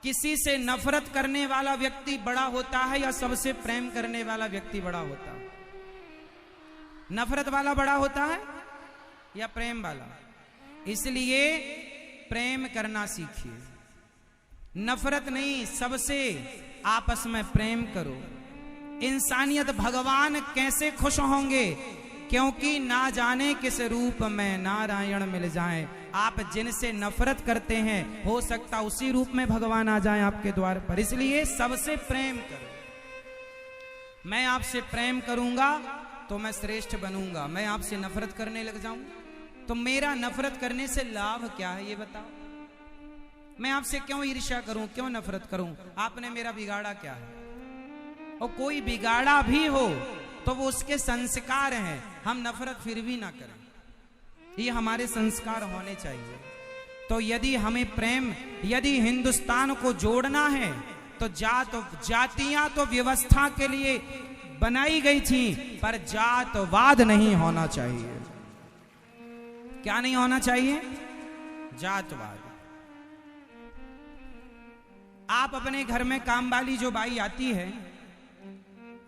किसी से नफरत करने वाला व्यक्ति बड़ा होता है या सबसे प्रेम करने वाला व्यक्ति बड़ा होता है? नफरत वाला बड़ा होता है या प्रेम वाला? इसलिए प्रेम करना सीखिए, नफरत नहीं, सबसे आपस में प्रेम करो। इंसानियत भगवान कैसे खुश होंगे, क्योंकि ना जाने किस रूप में नारायण मिल जाएं। आप जिनसे नफरत करते हैं हो सकता उसी रूप में भगवान आ जाएं आपके द्वार पर। इसलिए सबसे प्रेम करो। मैं आपसे प्रेम करूंगा तो मैं श्रेष्ठ बनूंगा, मैं आपसे नफरत करने लग जाऊं तो मेरा नफरत करने से लाभ क्या है ये बताओ? मैं आपसे क्यों ईर्ष्या करूं, क्यों नफरत करूं? आपने मेरा बिगाड़ा क्या है? और कोई बिगाड़ा भी हो तो वो उसके संस्कार हैं, हम नफरत फिर भी ना करें, ये हमारे संस्कार होने चाहिए। तो यदि हमें प्रेम, यदि हिंदुस्तान को जोड़ना है तो जातियां तो व्यवस्था के लिए बनाई गई थी, पर जातवाद नहीं होना चाहिए। क्या नहीं होना चाहिए? जातवाद। आप अपने घर में काम वाली जो बाई आती है,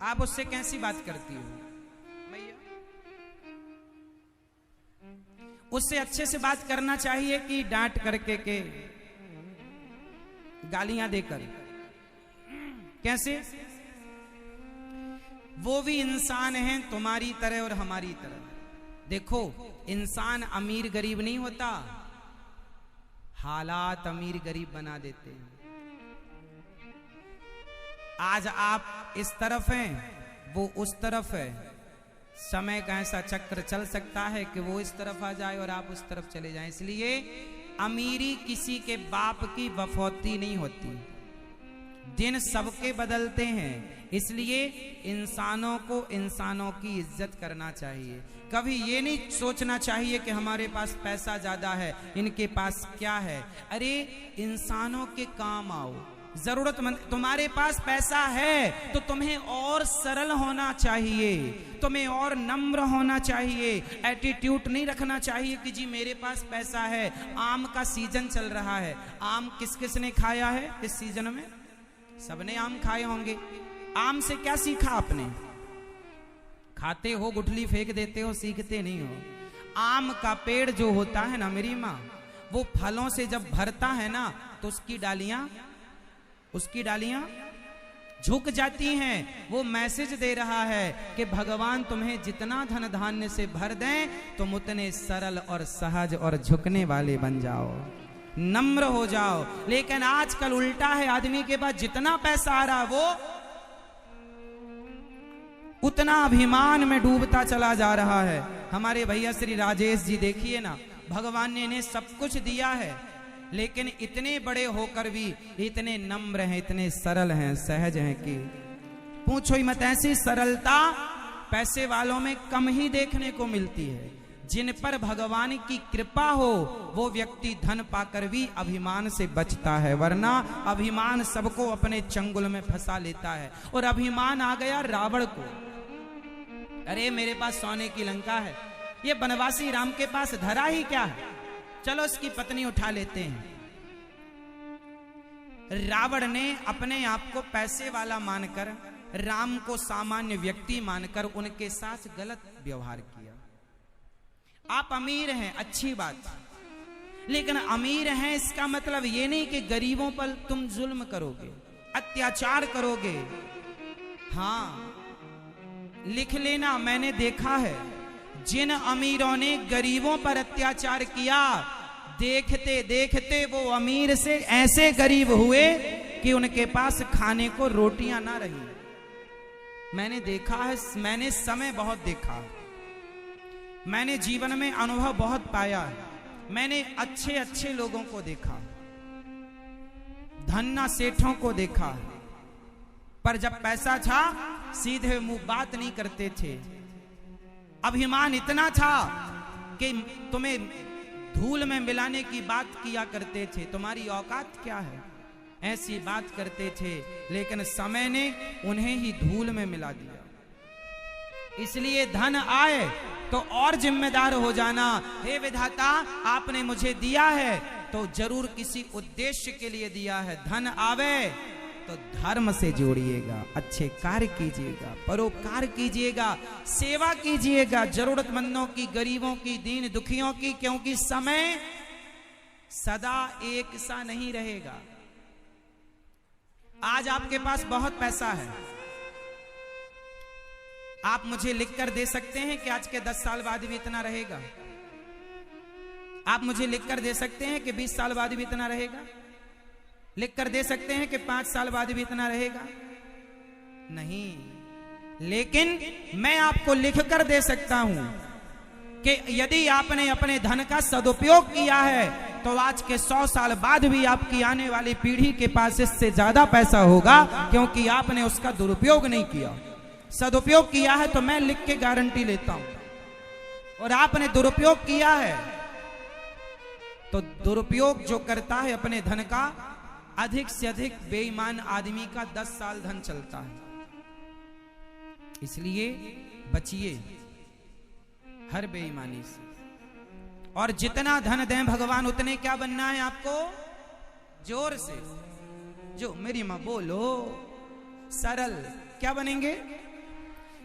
आप उससे कैसी बात करती हो? भैया, उससे अच्छे से बात करना चाहिए कि डांट करके के गालियां देकर? कैसे? वो भी इंसान हैं तुम्हारी तरह और हमारी तरह। देखो, इंसान अमीर गरीब नहीं होता, हालात अमीर गरीब बना देते हैं। आज आप इस तरफ हैं, वो उस तरफ है, समय का ऐसा चक्र चल सकता है कि वो इस तरफ आ जाए और आप उस तरफ चले जाएं। इसलिए अमीरी किसी के बाप की बफौती नहीं होती, दिन सबके बदलते हैं। इसलिए इंसानों को इंसानों की इज्जत करना चाहिए। कभी ये नहीं सोचना चाहिए कि हमारे पास पैसा ज्यादा है, इनके पास क्या है। अरे इंसानों के काम आओ, जरूरतमंद। तुम्हारे पास पैसा है तो तुम्हें और सरल होना चाहिए, तुम्हें और नम्र होना चाहिए। एटीट्यूड नहीं रखना चाहिए कि जी मेरे पास पैसा है। आम का सीजन चल रहा है, आम किस किस ने खाया है इस सीजन में? सबने आम खाए होंगे। आम से क्या सीखा आपने? खाते हो, गुठली फेंक देते हो, सीखते नहीं हो। आम का पेड़ जो होता है ना मेरी माँ, वो फलों से जब भरता है ना तो उसकी डालियां झुक जाती हैं। वो मैसेज दे रहा है कि भगवान तुम्हें जितना धन धान्य से भर दें तुम उतने सरल और सहज और झुकने वाले बन जाओ, नम्र हो जाओ। लेकिन आजकल उल्टा है, आदमी के पास जितना पैसा आ रहा वो उतना अभिमान में डूबता चला जा रहा है। हमारे भैया श्री राजेश जी देखिए ना, भगवान ने इन्हें सब कुछ दिया है, लेकिन इतने बड़े होकर भी इतने नम्र हैं, इतने सरल हैं, सहज हैं कि पूछो ही मत। ऐसी सरलता पैसे वालों में कम ही देखने को मिलती है। जिन पर भगवान की कृपा हो वो व्यक्ति धन पाकर भी अभिमान से बचता है, वरना अभिमान सबको अपने चंगुल में फंसा लेता है। और अभिमान आ गया रावण को। अरे मेरे पास सोने की लंका है, ये बनवासी राम के पास धरा ही क्या है, चलो इसकी पत्नी उठा लेते हैं। रावण ने अपने आप को पैसे वाला मानकर, राम को सामान्य व्यक्ति मानकर उनके साथ गलत व्यवहार किया। आप अमीर हैं, अच्छी बात, लेकिन अमीर हैं इसका मतलब ये नहीं कि गरीबों पर तुम जुल्म करोगे, अत्याचार करोगे। हाँ, लिख लेना, मैंने देखा है जिन अमीरों ने गरीबों पर अत्याचार किया, देखते देखते वो अमीर से ऐसे गरीब हुए कि उनके पास खाने को रोटियां ना रही। मैंने देखा है, मैंने समय बहुत देखा, मैंने जीवन में अनुभव बहुत पाया, मैंने अच्छे अच्छे लोगों को देखा, धन्ना सेठों को देखा, पर जब पैसा था सीधे मुंह बात नहीं करते थे। अभिमान इतना था कि तुम्हें धूल में मिलाने की बात किया करते थे, तुम्हारी औकात क्या है, ऐसी बात करते थे। लेकिन समय ने उन्हें ही धूल में मिला दिया। इसलिए धन आए तो और जिम्मेदार हो जाना। हे विधाता, आपने मुझे दिया है तो जरूर किसी उद्देश्य के लिए दिया है। धन आवे तो धर्म से जोड़िएगा, अच्छे कार्य कीजिएगा, परोपकार कीजिएगा, सेवा कीजिएगा, जरूरतमंदों की, गरीबों की, दीन दुखियों की, क्योंकि समय सदा एक सा नहीं रहेगा। आज आपके पास बहुत पैसा है, आप मुझे लिखकर दे सकते हैं कि आज के 10 साल बाद भी इतना रहेगा? आप मुझे लिखकर दे सकते हैं कि 20 साल बाद भी इतना रहेगा? लिखकर दे सकते हैं कि 5 साल बाद भी इतना रहेगा? नहीं, लेकिन मैं आपको लिखकर दे सकता हूं कि यदि आपने अपने धन का सदुपयोग किया है तो आज के 100 साल बाद भी आपकी आने वाली पीढ़ी के पास इससे ज्यादा पैसा होगा, क्योंकि आपने उसका दुरुपयोग नहीं किया। सदुपयोग किया है तो मैं लिख के गारंटी लेता हूं, और आपने दुरुपयोग किया है तो दुरुपयोग जो करता है अपने धन का, अधिक से अधिक बेईमान आदमी का 10 साल धन चलता है। इसलिए बचिए हर बेईमानी से, और जितना धन दें भगवान उतने क्या बनना है आपको? जोर से जो मेरी मां बोलो, सरल। क्या बनेंगे?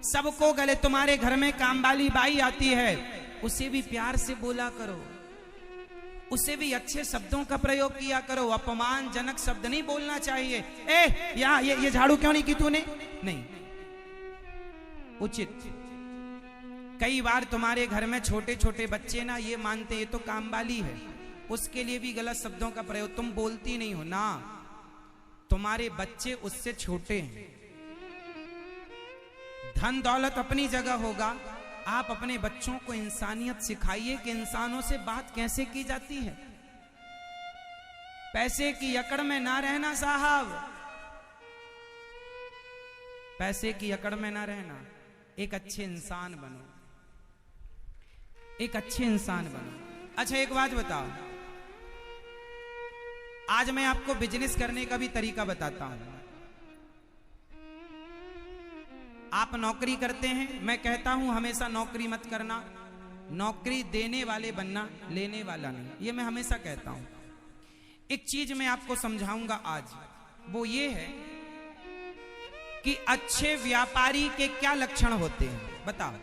सबको गले, तुम्हारे घर में काम वाली बाई आती है, उसे भी प्यार से बोला करो, उसे भी अच्छे शब्दों का प्रयोग किया करो, अपमानजनक शब्द नहीं बोलना चाहिए। यहाँ ये झाड़ू क्यों नहीं की तूने? नहीं, उचित। कई बार तुम्हारे घर में छोटे छोटे बच्चे ना ये मानते ये तो काम वाली है, उसके लिए भी गलत शब्दों का प्रयोग, तुम बोलती नहीं हो ना, तुम्हारे बच्चे उससे छोटे हैं। धन दौलत अपनी जगह होगा, आप अपने बच्चों को इंसानियत सिखाइए कि इंसानों से बात कैसे की जाती है। पैसे की अकड़ में ना रहना साहब, पैसे की अकड़ में ना रहना, एक अच्छे इंसान बनो, एक अच्छे इंसान बनो। अच्छा एक बात बताओ, आज मैं आपको बिजनेस करने का भी तरीका बताता हूं। आप नौकरी करते हैं, मैं कहता हूं हमेशा नौकरी मत करना, नौकरी देने वाले बनना, लेने वाला नहीं, ये मैं हमेशा कहता हूं। एक चीज मैं आपको समझाऊंगा आज, वो ये है कि अच्छे व्यापारी के क्या लक्षण होते हैं। बताओ,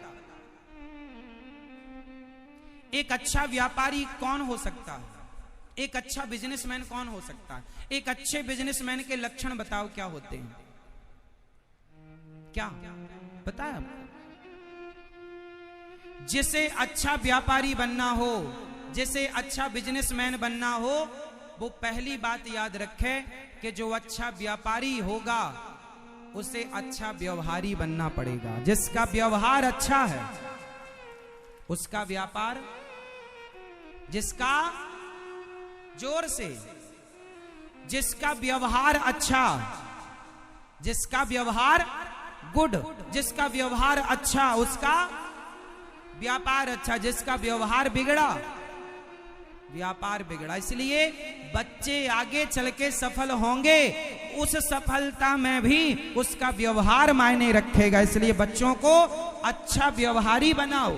एक अच्छा व्यापारी कौन हो सकता है? एक अच्छा बिजनेसमैन कौन हो सकता है? एक अच्छे बिजनेसमैन के लक्षण बताओ क्या होते हैं? क्या बताया? जिसे अच्छा व्यापारी बनना हो, जिसे अच्छा बिजनेसमैन बनना हो, वो पहली बात याद रखे कि जो अच्छा व्यापारी होगा उसे अच्छा व्यवहारी बनना पड़ेगा। जिसका व्यवहार अच्छा है उसका व्यापार, जिसका जोर से, जिसका व्यवहार अच्छा, जिसका व्यवहार गुड, जिसका व्यवहार अच्छा उसका व्यापार अच्छा, जिसका व्यवहार बिगड़ा व्यापार बिगड़ा। इसलिए बच्चे आगे चल के सफल होंगे, उस सफलता में भी उसका व्यवहार मायने रखेगा। इसलिए बच्चों को अच्छा व्यवहारी बनाओ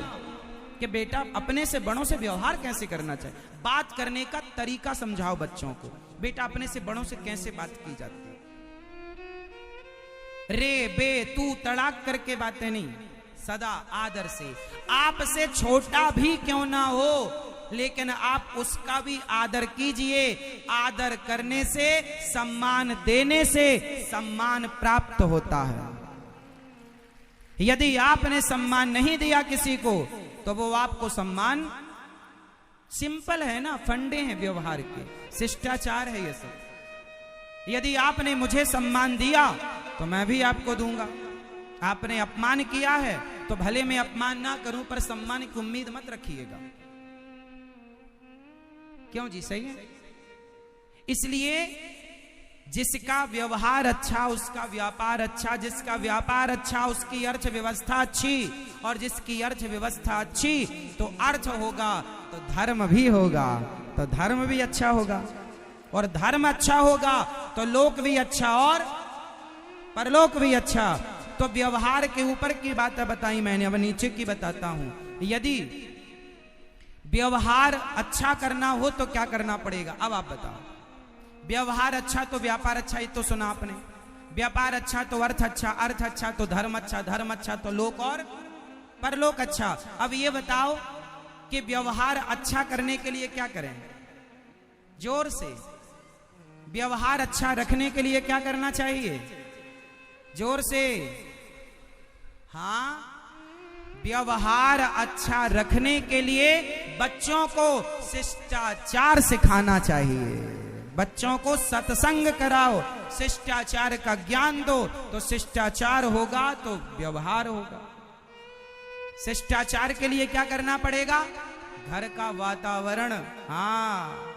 कि बेटा अपने से बड़ों से व्यवहार कैसे करना चाहिए, बात करने का तरीका समझाओ बच्चों को, बेटा अपने से बड़ों से कैसे बात की जाती है। रे बे तू तड़ाक करके बातें नहीं, सदा आदर से। आपसे छोटा भी क्यों ना हो लेकिन आप उसका भी आदर कीजिए। आदर करने से, सम्मान देने से सम्मान प्राप्त होता है। यदि आपने सम्मान नहीं दिया किसी को तो वो आपको सम्मान, सिंपल है ना, फंडे हैं व्यवहार के, शिष्टाचार है ये सब। यदि आपने मुझे सम्मान दिया तो मैं भी आपको दूंगा। आपने अपमान किया है तो भले मैं अपमान ना करूं पर सम्मान की उम्मीद मत रखिएगा। क्यों जी? सही है। इसलिए जिसका व्यवहार अच्छा उसका व्यापार अच्छा, जिसका व्यापार अच्छा उसकी अर्थव्यवस्था अच्छी, और जिसकी अर्थव्यवस्था अच्छी तो अर्थ होगा तो धर्म भी होगा, तो धर्म भी अच्छा होगा, और धर्म अच्छा होगा तो लोक भी अच्छा और परलोक भी अच्छा। तो व्यवहार के ऊपर की बातें बताई मैंने, अब नीचे की बताता हूं। यदि व्यवहार अच्छा करना हो तो क्या करना पड़ेगा? अब आप बताओ। व्यवहार अच्छा तो व्यापार अच्छा, ये तो सुना आपने। व्यापार अच्छा तो अर्थ अच्छा, अर्थ अच्छा तो धर्म अच्छा, धर्म अच्छा तो लोक और परलोक अच्छा। अब ये बताओ कि व्यवहार अच्छा करने के लिए क्या करें? जोर से। व्यवहार अच्छा रखने के लिए क्या करना चाहिए? जोर से। हाँ, व्यवहार अच्छा रखने के लिए बच्चों को शिष्टाचार सिखाना चाहिए। बच्चों को सत्संग कराओ, शिष्टाचार का ज्ञान दो, तो शिष्टाचार होगा तो व्यवहार होगा। शिष्टाचार के लिए क्या करना पड़ेगा? घर का वातावरण। हाँ,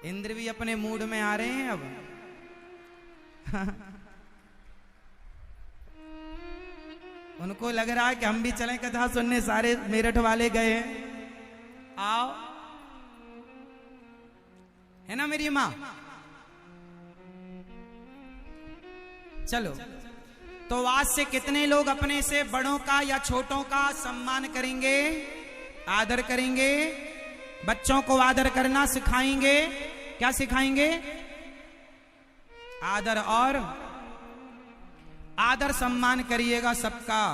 इंद्र भी अपने मूड में आ रहे हैं अब। उनको लग रहा है कि हम भी चलें कथा सुनने, सारे मेरठ वाले गए हैं, आओ, है ना मेरी माँ? चलो, तो आज से कितने लोग अपने से बड़ों का या छोटों का सम्मान करेंगे, आदर करेंगे? बच्चों को आदर करना सिखाएंगे। क्या सिखाएंगे? आदर। और आदर सम्मान करिएगा सबका,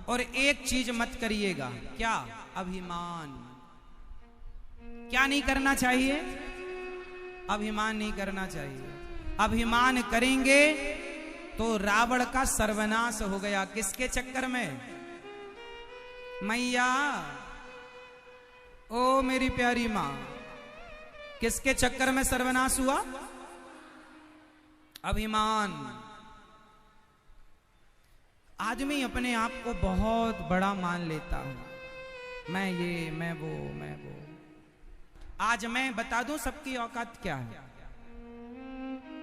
और एक चीज मत करिएगा। क्या? अभिमान। क्या नहीं करना चाहिए? अभिमान नहीं करना चाहिए। अभिमान करेंगे तो रावण का सर्वनाश हो गया। किसके चक्कर में? मैया, ओ मेरी प्यारी मां, किसके चक्कर में सर्वनाश हुआ? अभिमान। आदमी अपने आप को बहुत बड़ा मान लेता है, मैं ये, मैं वो, मैं वो। आज मैं बता दूं सबकी औकात क्या है?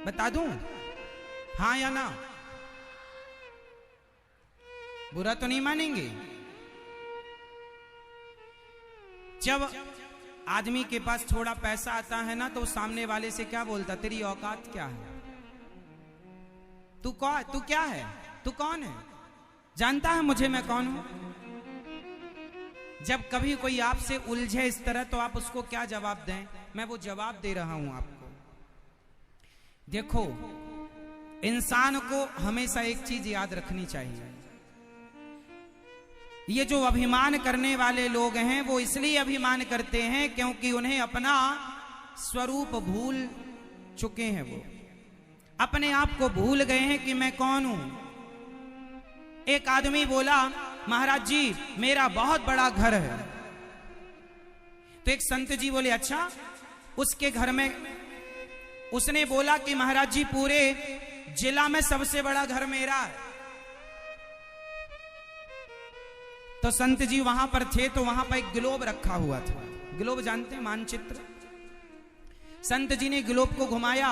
बता दूं? हाँ या ना? बुरा तो नहीं मानेंगे? जब आदमी के पास थोड़ा पैसा आता है ना, तो सामने वाले से क्या बोलता? तेरी औकात क्या है? तू क्या है? तू कौन है? जानता है मुझे मैं कौन हूं? जब कभी कोई आपसे उलझे इस तरह, तो आप उसको क्या जवाब दें? मैं वो जवाब दे रहा हूं आपको। देखो, इंसान को हमेशा एक चीज याद रखनी चाहिए। ये जो अभिमान करने वाले लोग हैं, वो इसलिए अभिमान करते हैं क्योंकि उन्हें अपना स्वरूप भूल चुके हैं। वो अपने आप को भूल गए हैं कि मैं कौन हूं। एक आदमी बोला, महाराज जी मेरा बहुत बड़ा घर है। तो एक संत जी बोले, अच्छा, उसके घर में? उसने बोला कि महाराज जी पूरे जिला में सबसे बड़ा घर मेरा है। तो संत जी वहां पर थे, तो वहां पर एक ग्लोब रखा हुआ था। ग्लोब जानते हैं? मानचित्र। संत जी ने ग्लोब को घुमाया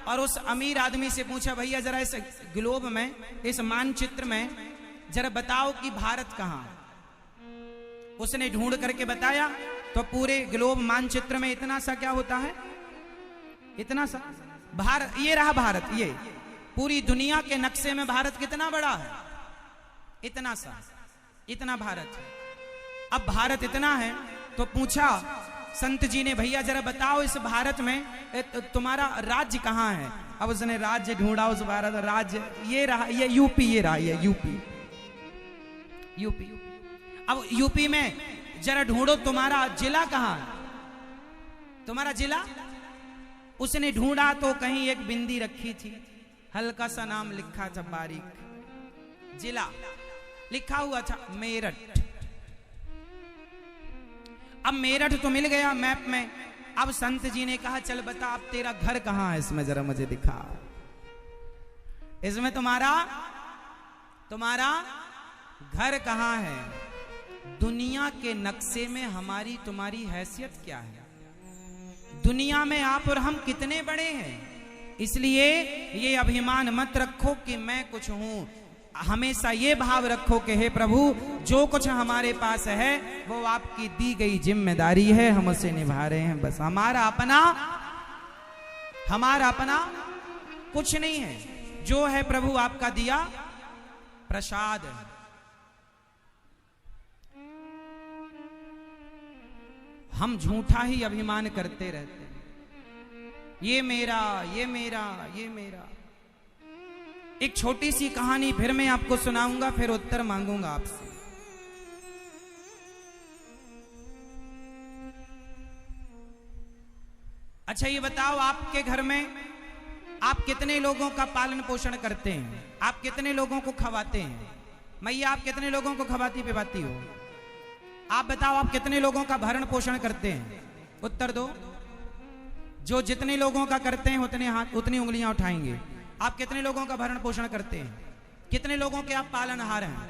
और उस अमीर आदमी से पूछा, भैया जरा इस ग्लोब में, इस मानचित्र में जरा बताओ कि भारत कहां है। उसने ढूंढ करके बताया, तो पूरे ग्लोब मानचित्र में इतना सा क्या होता है? इतना सा भारत। ये रहा भारत। ये पूरी दुनिया के नक्शे में भारत कितना बड़ा है? इतना सा, इतना भारत है। अब भारत इतना है, तो पूछा संत जी ने, भैया जरा बताओ इस भारत में तुम्हारा राज्य कहां है? अब उसने राज्य ढूंढा उस भारत। राज्य ये रहा, ये यूपी। ये रहा, ये यूपी। यूपी। अब यूपी में जरा ढूंढो तुम्हारा जिला कहां है? तुम्हारा जिला? उसने ढूंढा तो कहीं एक बिंदी रखी थी, हल्का सा नाम लिखा था, बारीक। जिला लिखा हुआ था मेरठ। अब मेरठ तो मिल गया मैप में। अब संत जी ने कहा, चल बता अब तेरा घर कहां है, इसमें जरा मुझे दिखा। इसमें तुम्हारा घर कहां है? दुनिया के नक्शे में हमारी तुम्हारी हैसियत क्या है? दुनिया में आप और हम कितने बड़े हैं? इसलिए ये अभिमान मत रखो कि मैं कुछ हूं। हमेशा ये भाव रखो कि हे प्रभु, जो कुछ हमारे पास है वो आपकी दी गई जिम्मेदारी है, हम उसे निभा रहे हैं। बस हमारा अपना कुछ नहीं है। जो है प्रभु आपका दिया प्रसाद है। हम झूठा ही अभिमान करते रहते हैं, ये मेरा, ये मेरा, ये मेरा। एक छोटी सी कहानी फिर मैं आपको सुनाऊंगा, फिर उत्तर मांगूंगा आपसे। अच्छा ये बताओ, आपके घर में आप कितने लोगों का पालन पोषण करते हैं? आप कितने लोगों को खवाते हैं? मैया आप कितने लोगों को खवाती पिवाती हो? आप बताओ, आप कितने लोगों का भरण पोषण करते हैं? उत्तर दो। जो जितने लोगों का करते हैं उतने हाथ, उतनी उंगलियां उठाएंगे। आप कितने लोगों का भरण पोषण करते हैं? कितने लोगों के आप पालनहार हैं?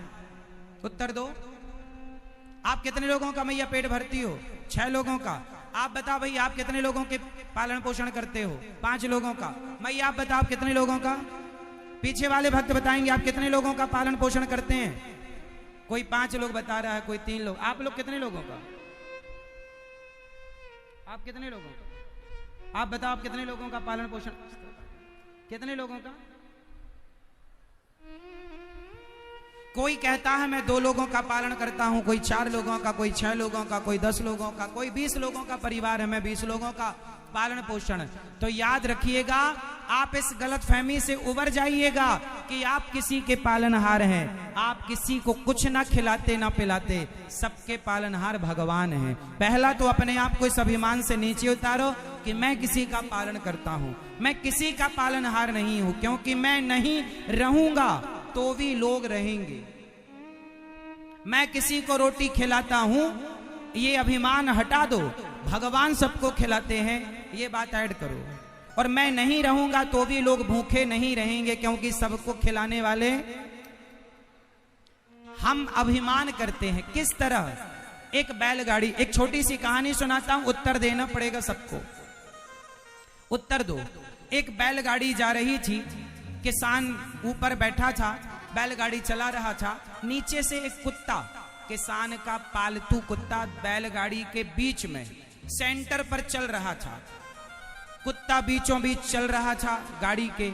उत्तर दो। आप कितने लोगों का मैया पेट भरती हो? 6 लोगों का। आप बताओ भाई, आप कितने लोगों के पालन पोषण करते हो? 5 लोगों का। मैया आप बताओ, आप कितने लोगों का? पीछे वाले भक्त बताएंगे आप कितने लोगों का पालन पोषण करते हैं। कोई 5 लोग बता रहा है, कोई 3 लोग। आप लोग कितने लोगों का? आप कितने लोगों का? आप बताओ, आप कितने लोगों का पालन पोषण, कितने लोगों का? कोई कहता है मैं 2 लोगों का पालन करता हूं, कोई 4 लोगों का, कोई 6 लोगों का, कोई 10 लोगों का, कोई 20 लोगों का परिवार है, मैं 20 लोगों का पालन पोषण। तो याद रखिएगा, आप इस गलतफहमी से उबर जाइएगा कि आप किसी के पालनहार हैं। आप किसी को कुछ ना खिलाते ना पिलाते, सबके पालनहार भगवान हैं। पहला तो अपने आप को इस अभिमान से नीचे उतारो कि मैं किसी का पालन करता हूं। मैं किसी का पालनहार नहीं हूं, क्योंकि मैं नहीं रहूंगा तो भी लोग रहेंगे। मैं किसी को रोटी खिलाता हूं, ये अभिमान हटा दो। भगवान सबको खिलाते हैं, ये बात ऐड करो। और मैं नहीं रहूंगा तो भी लोग भूखे नहीं रहेंगे, क्योंकि सबको खिलाने वाले हम अभिमान करते हैं। किस तरह? एक बैलगाड़ी, एक छोटी सी कहानी सुनाता हूं, उत्तर देना पड़ेगा सबको। उत्तर दो। एक बैलगाड़ी जा रही थी, किसान ऊपर बैठा था, बैलगाड़ी चला रहा था। नीचे से एक कुत्ता, किसान का पालतू कुत्ता, बैलगाड़ी के बीच में सेंटर पर चल रहा था। कुत्ता बीचों बीच चल रहा था गाड़ी के।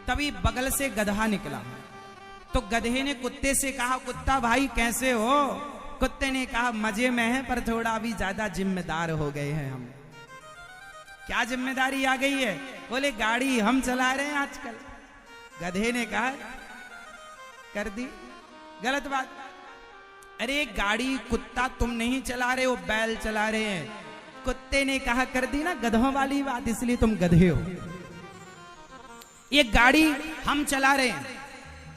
तभी बगल से गधा निकला। तो गधे ने कुत्ते से कहा, कुत्ता भाई कैसे हो? कुत्ते ने कहा, मजे में है, पर थोड़ा अभी ज्यादा जिम्मेदार हो गए हैं हम। क्या जिम्मेदारी आ गई है? बोले गाड़ी हम चला रहे हैं आजकल। गधे ने कहा, कर दी गलत बात। अरे गाड़ी कुत्ता तुम नहीं चला रहे हो, बैल चला रहे हैं। कुत्ते ने कहा, कर दी ना गधों वाली बात, इसलिए तुम गधे हो। ये गाड़ी हम चला रहे हैं।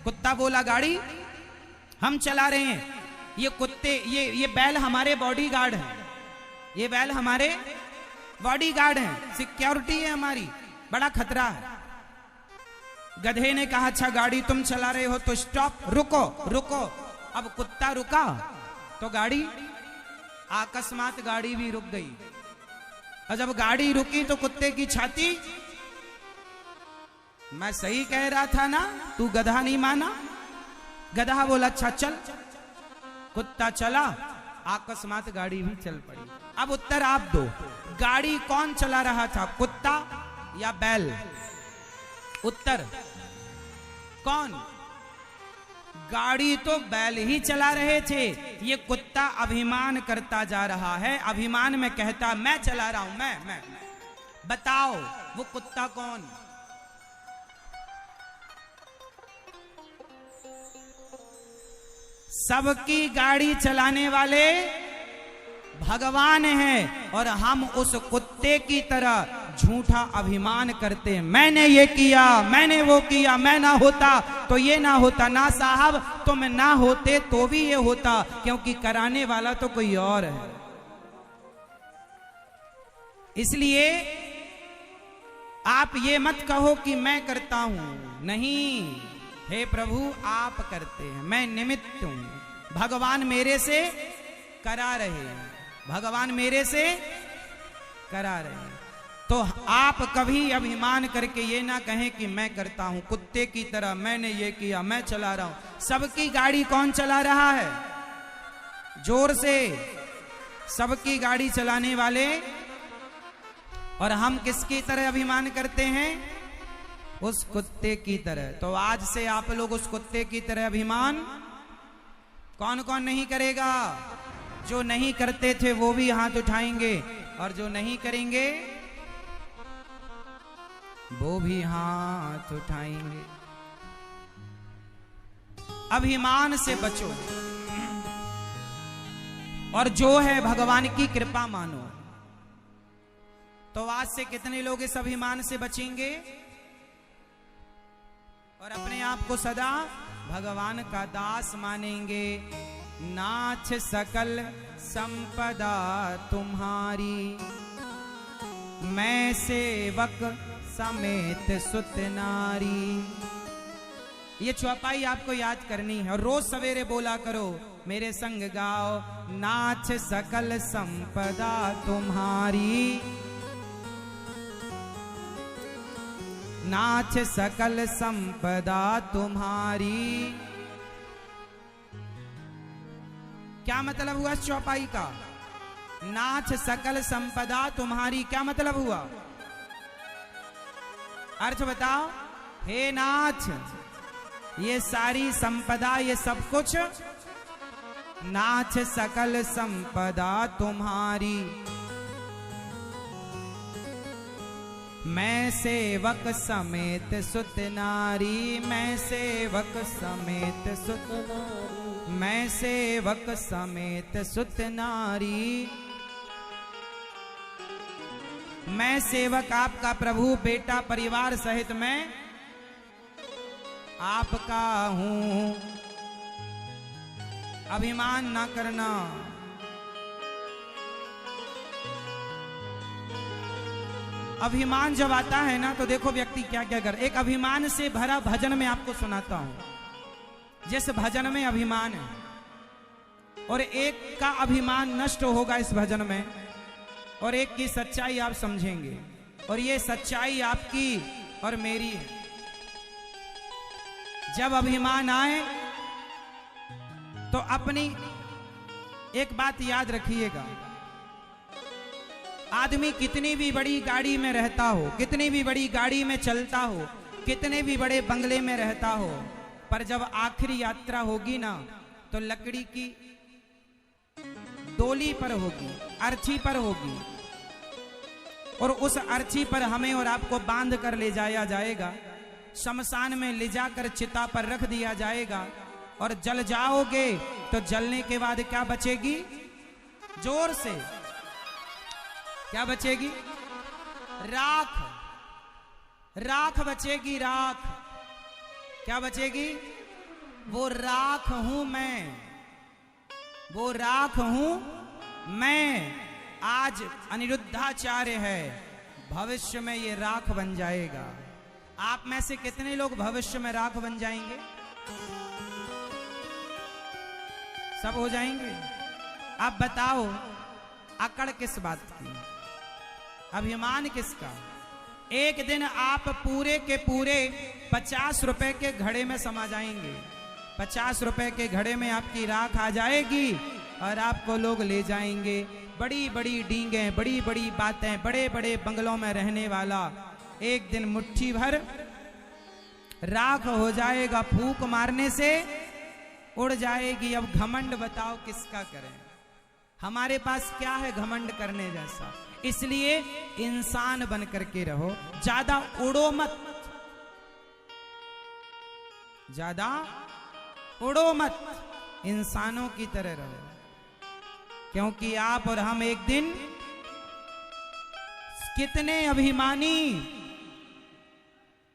कुत्ता बोला, गाड़ी हम चला रहे हैं। ये कुत्ते, ये बैल हमारे बॉडीगार्ड हैं। ये बैल हमारे बॉडीगार्ड हैं, सिक्योरिटी है हमारी, बड़ा खतरा है। गधे ने कहा, अच्छा गाड़ी तुम चला रहे हो तो स्टॉप, रुको रुको। अब कुत्ता रुका तो गाड़ी, अकस्मात गाड़ी भी रुक गई। और जब गाड़ी रुकी तो कुत्ते की छाती, मैं सही कह रहा था ना, तू गधा नहीं माना। गधा बोला, अच्छा चल। कुत्ता चला, अकस्मात गाड़ी भी चल पड़ी। अब उत्तर आप दो, गाड़ी कौन चला रहा था, कुत्ता या बैल? उत्तर कौन? गाड़ी तो बैल ही चला रहे थे। ये कुत्ता अभिमान करता जा रहा है, अभिमान में कहता मैं चला रहा हूं, मैं। बताओ वो कुत्ता कौन? सबकी गाड़ी चलाने वाले भगवान हैं, और हम उस कुत्ते की तरह झूठा अभिमान करते हैं। मैंने ये किया, मैंने वो किया, मैं ना होता तो ये ना होता, ना साहब तुम ना होते तो भी ये होता, क्योंकि कराने वाला तो कोई और है। इसलिए आप ये मत कहो कि मैं करता हूं, नहीं। हे प्रभु आप करते हैं, मैं निमित्त हूं। भगवान मेरे से करा रहे हैं, भगवान मेरे से करा रहे हैं। तो आप कभी अभिमान करके ये ना कहें कि मैं करता हूं, कुत्ते की तरह मैंने ये किया, मैं चला रहा हूं। सबकी गाड़ी कौन चला रहा है? जोर से, सबकी गाड़ी चलाने वाले। और हम किसकी तरह अभिमान करते हैं? उस कुत्ते की तरह। तो आज से आप लोग उस कुत्ते की तरह अभिमान कौन कौन नहीं करेगा? जो नहीं करते थे वो भी हाथ उठाएंगे, और जो नहीं करेंगे वो भी हाथ उठाएंगे। अभिमान से बचो, और जो है भगवान की कृपा मानो। तो आज से कितने लोग इस अभिमान से बचेंगे और अपने आप को सदा भगवान का दास मानेंगे। नाथ सकल संपदा तुम्हारी, मैं सेवक समेत सुत नारी। ये चौपाई आपको याद करनी है और रोज सवेरे बोला करो, मेरे संग गाओ। नाथ सकल संपदा तुम्हारी, नाथ सकल संपदा तुम्हारी। क्या मतलब हुआ इस चौपाई का? नाथ सकल संपदा तुम्हारी, क्या मतलब हुआ? अर्थ बताओ। हे नाथ, ये सारी संपदा, ये सब कुछ नाथ सकल संपदा तुम्हारी, मैं सेवक समेत सुत नारी, मैं सेवक समेत सुत नारी, मैं सेवक समेत सुत नारी। मैं सेवक आपका प्रभु, बेटा परिवार सहित मैं आपका हूं। अभिमान ना करना। अभिमान जब आता है ना तो देखो व्यक्ति क्या क्या कर। एक अभिमान से भरा भजन में आपको सुनाता हूं। जिस भजन में अभिमान है और एक का अभिमान नष्ट होगा इस भजन में, और एक की सच्चाई आप समझेंगे, और ये सच्चाई आपकी और मेरी है। जब अभिमान आए तो अपनी एक बात याद रखिएगा, आदमी कितनी भी बड़ी गाड़ी में रहता हो, कितनी भी बड़ी गाड़ी में चलता हो, कितने भी बड़े बंगले में रहता हो, पर जब आखिरी यात्रा होगी ना तो लकड़ी की डोली पर होगी, अर्थी पर होगी, और उस अर्थी पर हमें और आपको बांध कर ले जाया जाएगा। शमशान में ले जाकर चिता पर रख दिया जाएगा, और जल जाओगे तो जलने के बाद क्या बचेगी? जोर से क्या बचेगी? राख। राख बचेगी, राख। क्या बचेगी? वो राख हूं मैं, वो राख हूं मैं। आज अनिरुद्धाचार्य है, भविष्य में ये राख बन जाएगा। आप में से कितने लोग भविष्य में राख बन जाएंगे? सब हो जाएंगे। आप बताओ, अकड़ किस बात की? अभिमान किसका? एक दिन आप पूरे के पूरे 50 रुपए के घड़े में समा जाएंगे। 50 रुपए के घड़े में आपकी राख आ जाएगी और आपको लोग ले जाएंगे। बड़ी बड़ी डींगे, बड़ी बड़ी बातें, बड़े बड़े बंगलों में रहने वाला एक दिन मुट्ठी भर राख हो जाएगा, फूंक मारने से उड़ जाएगी। अब घमंड बताओ किसका करें? हमारे पास क्या है घमंड करने जैसा? इसलिए इंसान बन करके रहो, ज्यादा उड़ो मत, ज्यादा उड़ो मत, इंसानों की तरह रहो। क्योंकि आप और हम एक दिन, कितने अभिमानी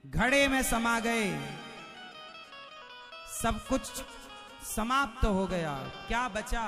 घड़े में समा गए, सब कुछ समाप्त हो गया, क्या बचा?